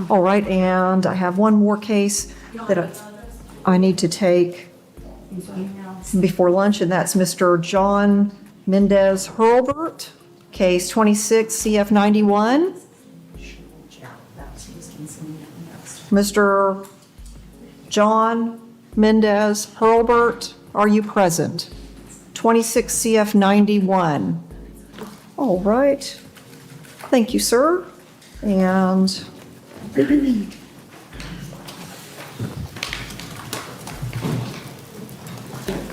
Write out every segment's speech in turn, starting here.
All right, and I have one more case that I need to take before lunch, and that's Mr. John Mendez Hurlbert, case 26 CF 91. Mr. John Mendez Hurlbert, are you present? 26 CF 91. All right. Thank you, sir. And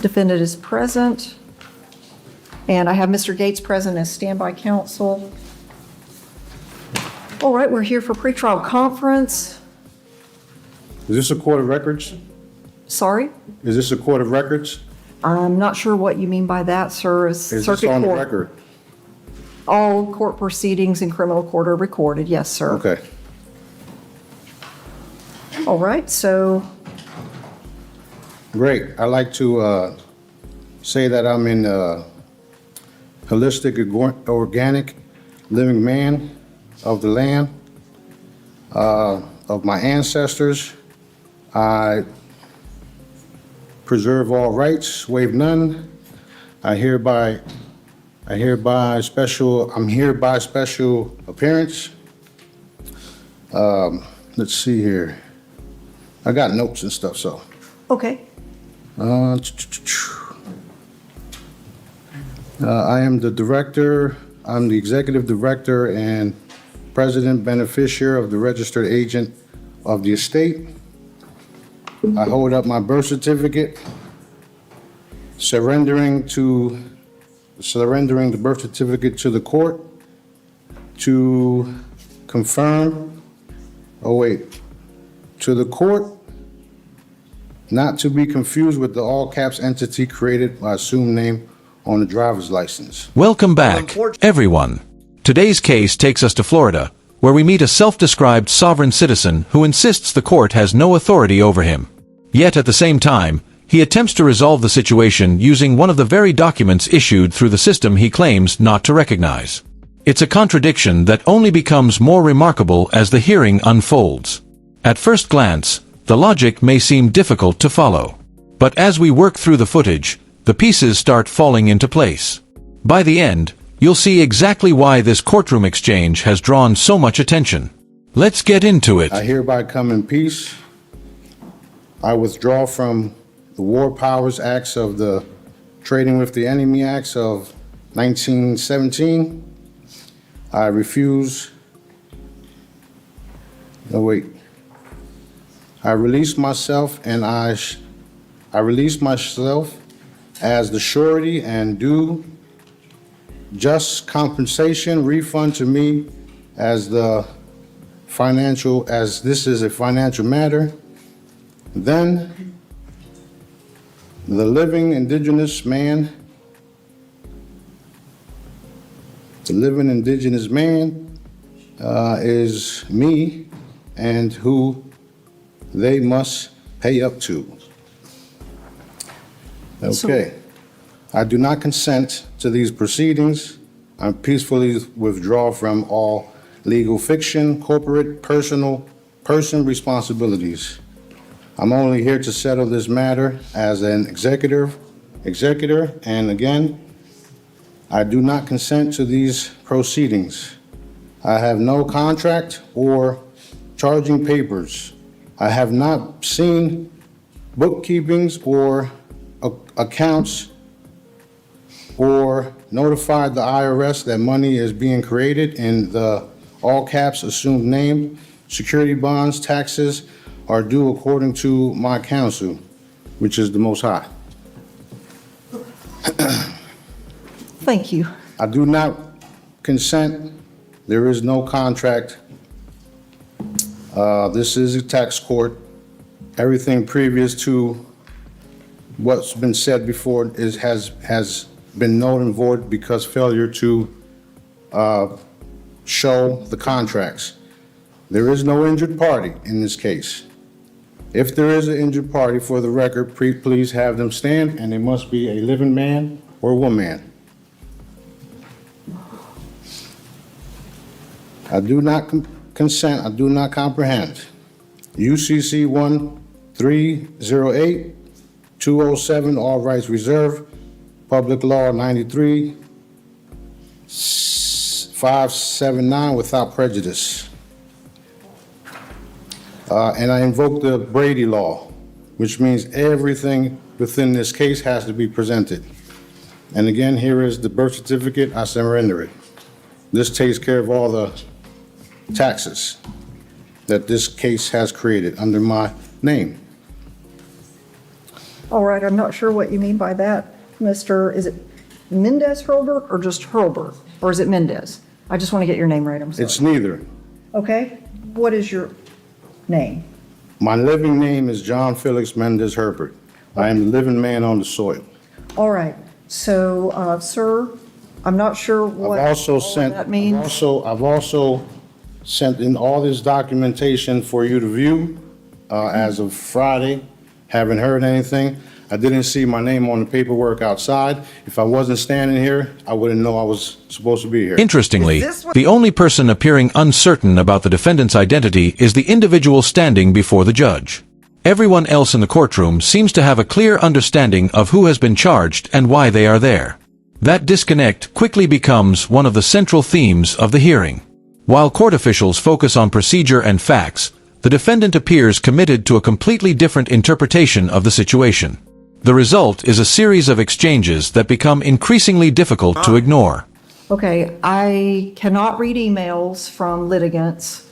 defendant is present. And I have Mr. Gates present as standby counsel. All right, we're here for pretrial conference. Is this a court of records? Sorry? Is this a court of records? I'm not sure what you mean by that, sir. Is this on the record? All court proceedings in criminal court are recorded, yes, sir. Okay. All right, so Great. I'd like to say that I'm in holistic, organic, living man of the land, of my ancestors. I preserve all rights, waive none. I'm here by special appearance. Let's see here. I got notes and stuff, so. okay. I am the director, I'm the executive director and president beneficiary of the registered agent of the estate. I hold up my birth certificate, surrendering the birth certificate to the court to confirm, to the court, not to be confused with the all caps entity created by assumed name on the driver's license. Welcome back, everyone. Today's case takes us to Florida, where we meet a self-described sovereign citizen who insists the court has no authority over him. Yet at the same time, he attempts to resolve the situation using one of the very documents issued through the system he claims not to recognize. It's a contradiction that only becomes more remarkable as the hearing unfolds. At first glance, the logic may seem difficult to follow. But as we work through the footage, the pieces start falling into place. By the end, you'll see exactly why this courtroom exchange has drawn so much attention. Let's get into it. I hereby come in peace. I withdraw from the War Powers Acts of the Trading with the Enemy Acts of 1917. I refuse. I release myself as the surety and due just compensation refund to me as this is a financial matter. Then the living indigenous man is me and who they must pay up to. Okay. I do not consent to these proceedings. I peacefully withdraw from all legal fiction, corporate, person responsibilities. I'm only here to settle this matter as an executor, and again, I do not consent to these proceedings. I have no contract or charging papers. I have not seen bookkeepings or accounts or notified the IRS that money is being created in the all caps assumed name. Security bonds, taxes are due according to my counsel, which is the Most High. Thank you. I do not consent. There is no contract. This is a tax court. Everything previous to what's been said before has been null and void because failure to show the contracts. There is no injured party in this case. If there is an injured party, for the record, please have them stand, and they must be a living man or woman. I do not consent, I do not comprehend. UCC 1308-207, all rights reserved. Public Law 93-579 without prejudice. And I invoke the Brady Law, which means everything within this case has to be presented. And again, here is the birth certificate, I surrender it. This takes care of all the taxes that this case has created under my name. All right, I'm not sure what you mean by that, Mr., is it Mendez Hurlbert or just Hurlbert? Or is it Mendez? I just want to get your name right, I'm sorry. It's neither. Okay, what is your name? My living name is John Felix Mendez Herbert. I am the living man on the soil. All right, so, sir, I'm not sure what I've also all of sent, that means. I've also sent in all this documentation for you to view as of Friday. Haven't heard anything. I didn't see my name on the paperwork outside. If I wasn't standing here, I wouldn't know I was supposed to be here. Interestingly, Is this what- the only person appearing uncertain about the defendant's identity is the individual standing before the judge. Everyone else in the courtroom seems to have a clear understanding of who has been charged and why they are there. That disconnect quickly becomes one of the central themes of the hearing. While court officials focus on procedure and facts, the defendant appears committed to a completely different interpretation of the situation. The result is a series of exchanges that become increasingly difficult to ignore. Okay, I cannot read emails from litigants,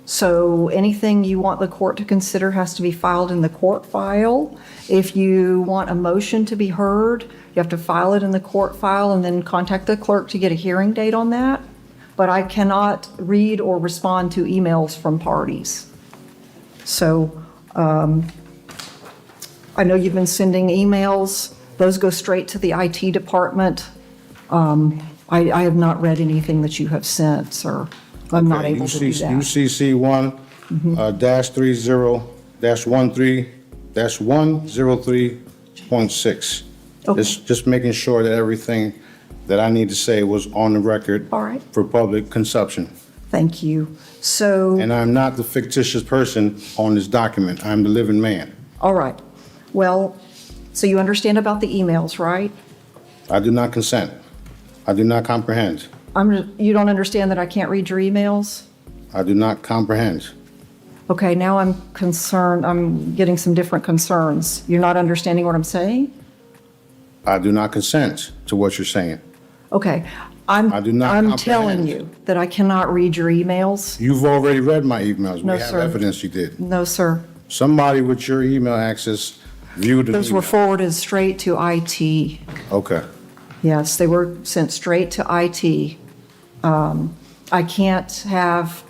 so anything you want the court to consider has to be filed in the court file. If you want a motion to be heard, you have to file it in the court file and then contact the clerk to get a hearing date on that. But I cannot read or respond to emails from parties. So, I know you've been sending emails. Those go straight to the IT department. I have not read anything that you have sent, sir. I'm not able to do that. UCC 1-30-13-103.6. Okay. It's just making sure that everything that I need to say was on the record All right. for public consumption. Thank you. So, And I'm not the fictitious person on this document. I'm the living man. all right. Well, so you understand about the emails, right? I do not consent. I do not comprehend. You don't understand that I can't read your emails? I do not comprehend. Okay, now I'm concerned. I'm getting some different concerns. You're not understanding what I'm saying? I do not consent to what you're saying. Okay. I do not I'm comprehend. telling you that I cannot read your emails. You've already read my emails. No, We have sir. evidence you did. No, sir. Somebody with your email access viewed the Those were email. forwarded straight to IT. Okay. Yes, they were sent straight to IT. I can't have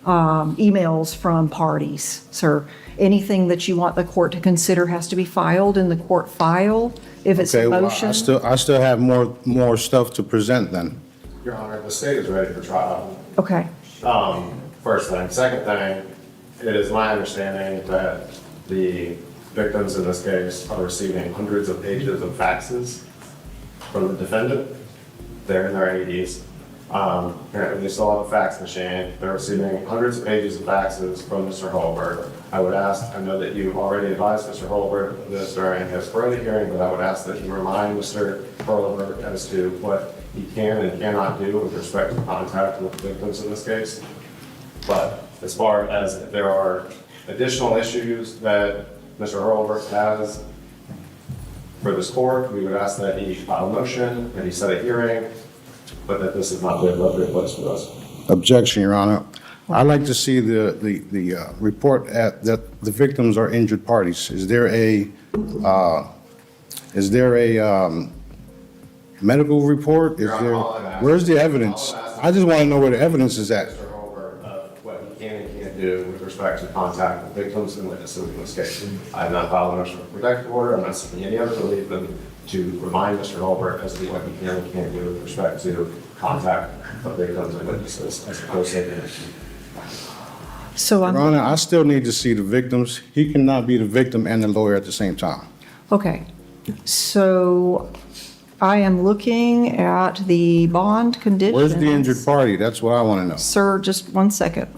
emails from parties, sir. Anything that you want the court to consider has to be filed in the court file. If it's Okay, a well, motion. I still have more stuff to present then. Your Honor, the state is ready for trial. Okay, First thing. Second thing, it is my understanding that the victims in this case are receiving hundreds of pages of faxes from the defendant. They're in their 80s. Apparently they still have a fax machine. They're receiving hundreds of pages of faxes from Mr. Holbert. I would ask, I know that you already advised Mr. Holbert of this during his early hearing, but I would ask that you remind Mr. Holbert as to what he can and cannot do with respect to contact with the victims in this case. But as far as if there are additional issues that Mr. Holbert has for this court, we would ask that he file a motion, that he set a hearing, but that this is not the appropriate place for us. Objection, Your Honor. I'd like to see the report that the victims are injured parties. Is there a medical report? Is Your Honor, there, all I'm asking- where's the evidence? all I'm asking- I just want to know where the evidence is at. Mr. Holbert, what he can and can't do with respect to contact with victims and witnesses in this case. I have not filed a motion for protective order. I'm not seeking any other relief than to remind Mr. Holbert as to what he can and can't do with respect to contact of victims and witnesses as opposed to so Your I'm, Honor, I still need to see the victims. He cannot be the victim and the lawyer at the same time. okay. So I am looking at the bond conditions. Where's the injured party? That's what I want to know. Sir, just one second.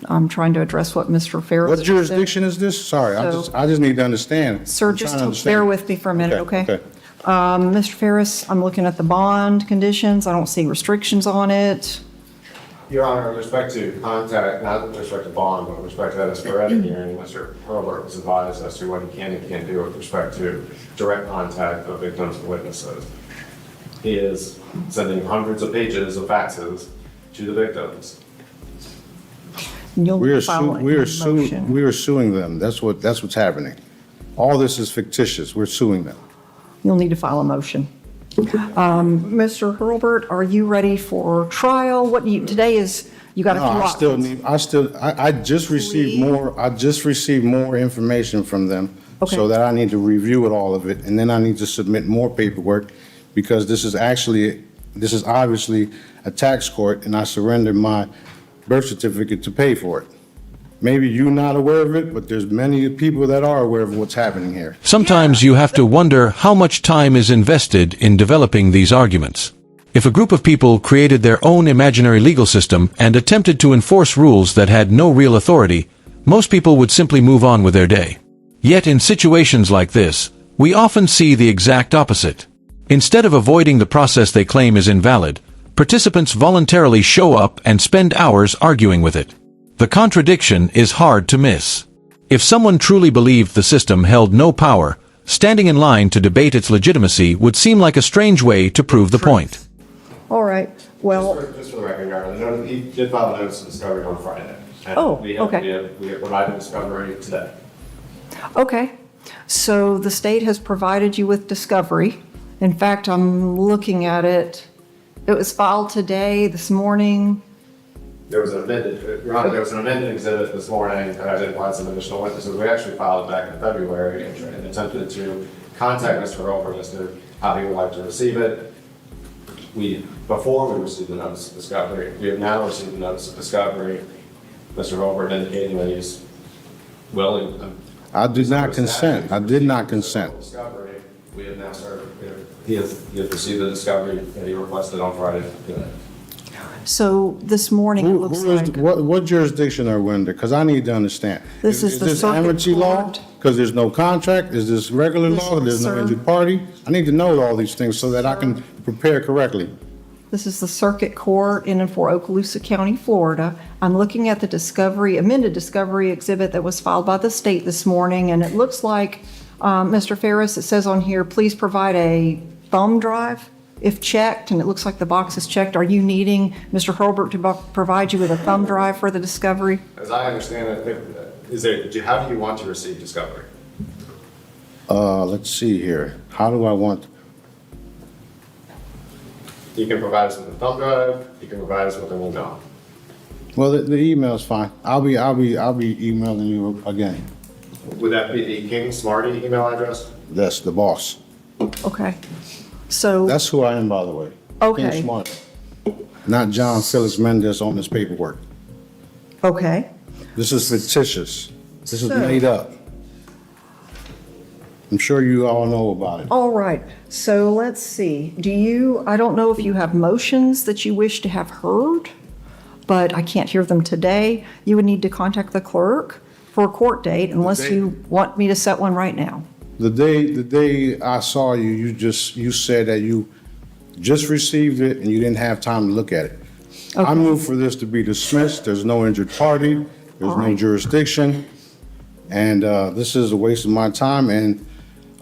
I'm trying to address what Mr. Ferris What said. jurisdiction is this? Sorry, I just need to understand. Sir, I'm just trying to understand. bear with me for a minute, okay? Okay. Mr. Ferris, I'm looking at the bond conditions. I don't see restrictions on it. Your Honor, with respect to contact, not with respect to bond, but with respect to that Esperetta hearing, Mr. Hurlburt was advised as to what he can and can't do with respect to direct contact of victims and witnesses. He is sending hundreds of pages of faxes to the victims. You'll We are file a motion. we are suing them. That's what's happening. All this is fictitious. We're suing them. You'll need to file a motion. Mr. Hurlburt, are you ready for trial? Today is, you got a No, few options. I just received more information from them. Okay. So that I need to review it, all of it, and then I need to submit more paperwork because this is obviously a tax court and I surrendered my birth certificate to pay for it. Maybe you're not aware of it, but there's many people that are aware of what's happening here. Sometimes you have to wonder how much time is invested in developing these arguments. If a group of people created their own imaginary legal system and attempted to enforce rules that had no real authority, most people would simply move on with their day. Yet in situations like this, we often see the exact opposite. Instead of avoiding the process they claim is invalid, participants voluntarily show up and spend hours arguing with it. The contradiction is hard to miss. If someone truly believed the system held no power, standing in line to debate its legitimacy would seem like a strange way to prove the point. All right, well, Just for the record, Your Honor, he did file a notice of discovery on Friday. And Oh, we have- okay. We have provided discovery today. okay. So the state has provided you with discovery. In fact, I'm looking at it. It was filed today, this morning. There was an amended, Your Honor, there was an amended exhibit this morning that identified some additional witnesses. We actually filed it back in February and attempted to contact Mr. Hurlburt as to how he would like to receive it. Before we received the notice of discovery, we have now received the notice of discovery. Mr. Hurlburt indicating that he's willing. I did not consent. I did not consent. Discovery, we have now started, he has received the discovery that he requested on Friday. So this morning, it looks like, What jurisdiction are we under? Because I need to understand. This is the this circuit amity law? court. Because there's no contract? Is this regular law? There's no Sir. injured party? I need to know all these things so that I can prepare correctly. this is the circuit court in and for Okaloosa County, Florida. I'm looking at the discovery, amended discovery exhibit that was filed by the state this morning, and it looks like, Mr. Ferris, it says on here, please provide a thumb drive if checked, and it looks like the box is checked. Are you needing Mr. Hurlburt to provide you with a thumb drive for the discovery? As I understand it, how do you want to receive discovery? Let's see here. How do I want? You can provide us with a thumb drive, you can provide us with an email. Well, the email's fine. I'll be emailing you again. Would that be the King Smarty email address? That's the boss. Okay. So, That's who I am, by the way. Okay. King Smart. Not John Felix Mendez on this paperwork. okay. This is fictitious. This is So- made up. I'm sure you all know about it. All right. So let's see. I don't know if you have motions that you wish to have heard, but I can't hear them today. You would need to contact the clerk for a court date unless you want me to set one right now. The day I saw you, you said that you just received it and you didn't have time to look at it. I Okay. move for this to be dismissed. There's no injured party. There's All no right. jurisdiction. And this is a waste of my time, and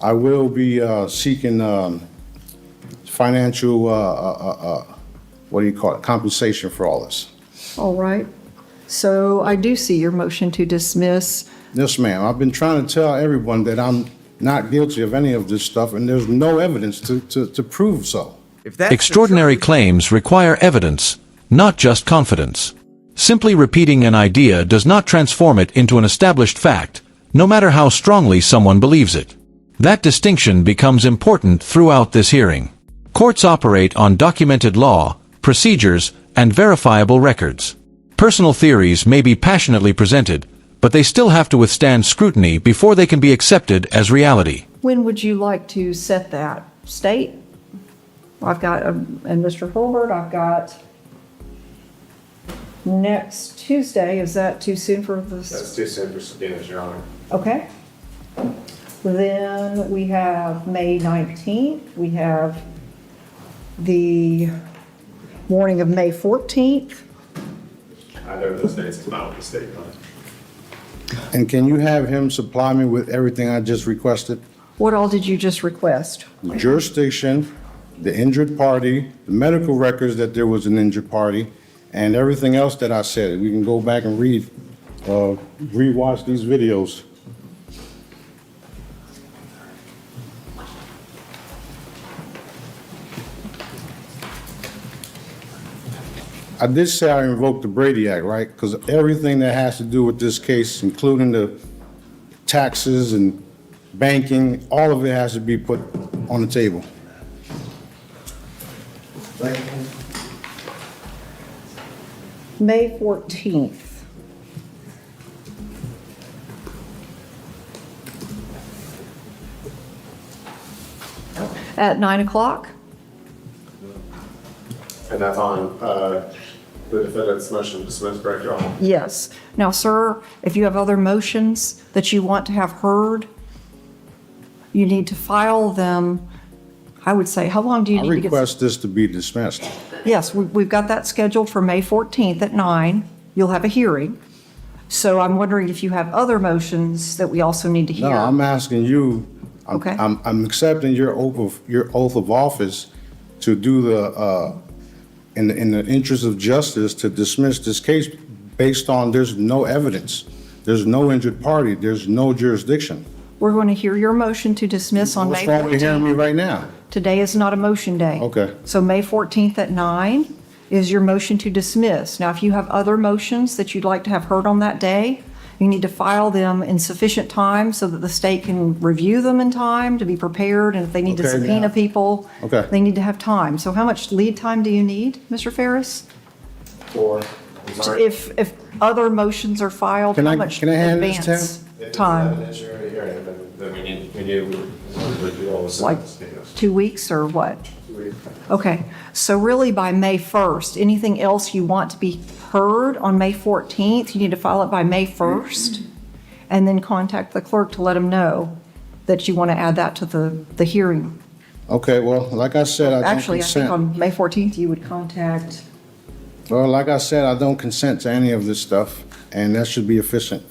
I will be seeking financial, what do you call it, compensation for all this. All right. So I do see your motion to dismiss. Yes, ma'am. I've been trying to tell everyone that I'm not guilty of any of this stuff, and there's no evidence to prove so. Extraordinary claims require evidence, not just confidence. Simply repeating an idea does not transform it into an established fact, no matter how strongly someone believes it. That distinction becomes important throughout this hearing. Courts operate on documented law, procedures, and verifiable records. Personal theories may be passionately presented, but they still have to withstand scrutiny before they can be accepted as reality. When would you like to set that? State? I've got, and Mr. Holbert, I've got next Tuesday. Is that too soon for this? That's too soon for subpoenas, Your Honor. Okay. Then we have May 19th. We have the morning of May 14th. Either of those dates is not what the state on. And can you have him supply me with everything I just requested? What all did you just request? The jurisdiction, the injured party, the medical records that there was an injured party, and everything else that I said. We can go back and rewatch these videos. I did say I invoked the Brady Act, right? Because everything that has to do with this case, including the taxes and banking, all of it has to be put on the table. May 14th. At 9 o'clock? And that's on the defendant's motion to dismiss, correct, Your Honor? Yes. Now, sir, if you have other motions that you want to have heard, you need to file them. I would say, how long do you I need to get? request this to be dismissed. Yes, we've got that scheduled for May 14th at 9. You'll have a hearing. So I'm wondering if you have other motions that we also need to hear. No, I'm asking you, Okay. I'm accepting your oath of office to do in the interest of justice, to dismiss this case based on there's no evidence. There's no injured party. There's no jurisdiction. We're going to hear your motion to dismiss on May What's wrong with hearing me 14th. right now? Today is not a motion day. Okay. So May 14th at 9 is your motion to dismiss. Now, if you have other motions that you'd like to have heard on that day, you need to file them in sufficient time so that the state can review them in time to be prepared. And if they need to Okay, subpoena yeah. people, Okay. they need to have time. So how much lead time do you need, Mr. Ferris? I'm sorry. If other motions are filed, Can how I- much can I hand this to him? advance If it's time? evidentiary hearing, then we need to review all the Like subpoenas. 2 weeks or what? Okay, so really by May 1st, anything else you want to be heard on May 14th, you need to file it by May 1st, and then contact the clerk to let them know that you want to add that to the hearing. Okay, well, like I said, I don't Actually, I think consent. on May 14th, you would contact, Well, like I said, I don't consent to any of this stuff, and that should be efficient.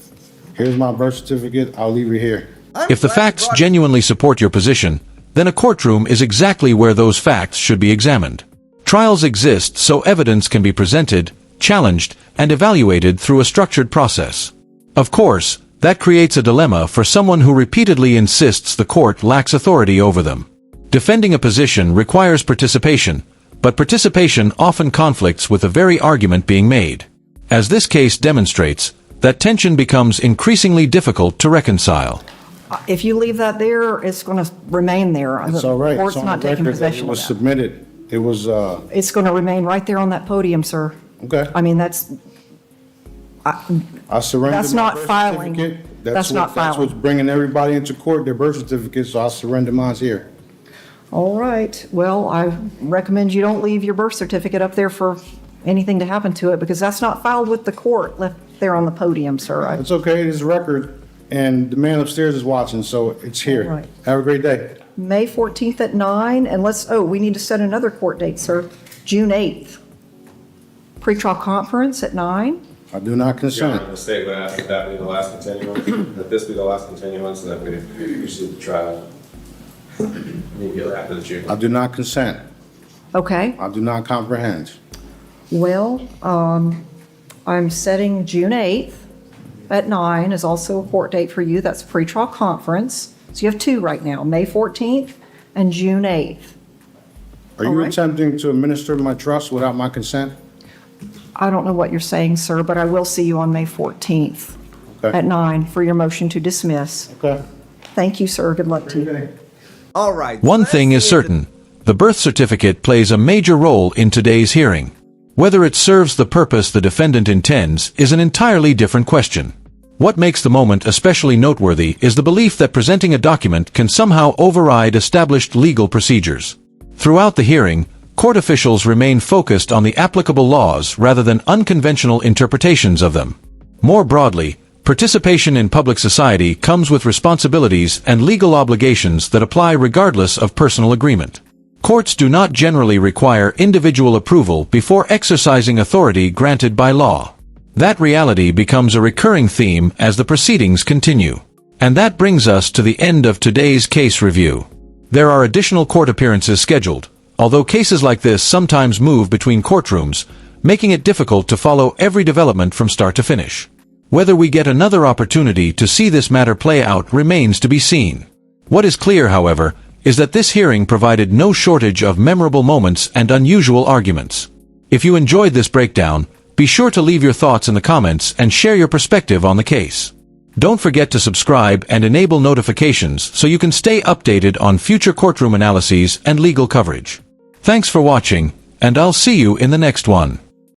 Here's my birth certificate. I'll leave it here. If the facts genuinely support your position, then a courtroom is exactly where those facts should be examined. Trials exist so evidence can be presented, challenged, and evaluated through a structured process. Of course, that creates a dilemma for someone who repeatedly insists the court lacks authority over them. Defending a position requires participation, but participation often conflicts with the very argument being made. As this case demonstrates, that tension becomes increasingly difficult to reconcile. if you leave that there, it's going to remain there. It's all right. The It's court's on not the taking record that it possession of was that. submitted. It was, It's going to remain right there on that podium, sir. okay. I mean, that's, I surrendered That's my not birth filing. certificate. That's not That's filing. what's bringing everybody into court, their birth certificates, so I surrender mine here. all right. Well, I recommend you don't leave your birth certificate up there for anything to happen to it, because that's not filed with the court, left there on the podium, sir. It's okay, it's a record, and the man upstairs is watching, so it's All here. right. Have a great day. May 14th at 9, and we need to set another court date, sir. June 8th. Pretrial conference at 9. I do not Your consent. Honor, the state would ask that that be the last continuance, that this be the last continuance, and that we proceed to trial immediately after the June. I do not consent. Okay. I do not comprehend. Well, I'm setting June 8th at 9 is also a court date for you. That's pretrial conference. So you have two right now, May 14th and June 8th. Are All you right. attempting to administer my trust without my consent? I don't know what you're saying, sir, but I will see you on May 14th Okay. at 9 for your motion to dismiss. Okay. Thank you, sir. Good luck to you. All right. One thing is certain, the birth certificate plays a major role in today's hearing. Whether it serves the purpose the defendant intends is an entirely different question. What makes the moment especially noteworthy is the belief that presenting a document can somehow override established legal procedures. Throughout the hearing, court officials remain focused on the applicable laws rather than unconventional interpretations of them. More broadly, participation in public society comes with responsibilities and legal obligations that apply regardless of personal agreement. Courts do not generally require individual approval before exercising authority granted by law. That reality becomes a recurring theme as the proceedings continue. And that brings us to the end of today's case review. There are additional court appearances scheduled, although cases like this sometimes move between courtrooms, making it difficult to follow every development from start to finish. Whether we get another opportunity to see this matter play out remains to be seen. What is clear, however, is that this hearing provided no shortage of memorable moments and unusual arguments. If you enjoyed this breakdown, be sure to leave your thoughts in the comments and share your perspective on the case. Don't forget to subscribe and enable notifications so you can stay updated on future courtroom analyses and legal coverage. Thanks for watching, and I'll see you in the next one.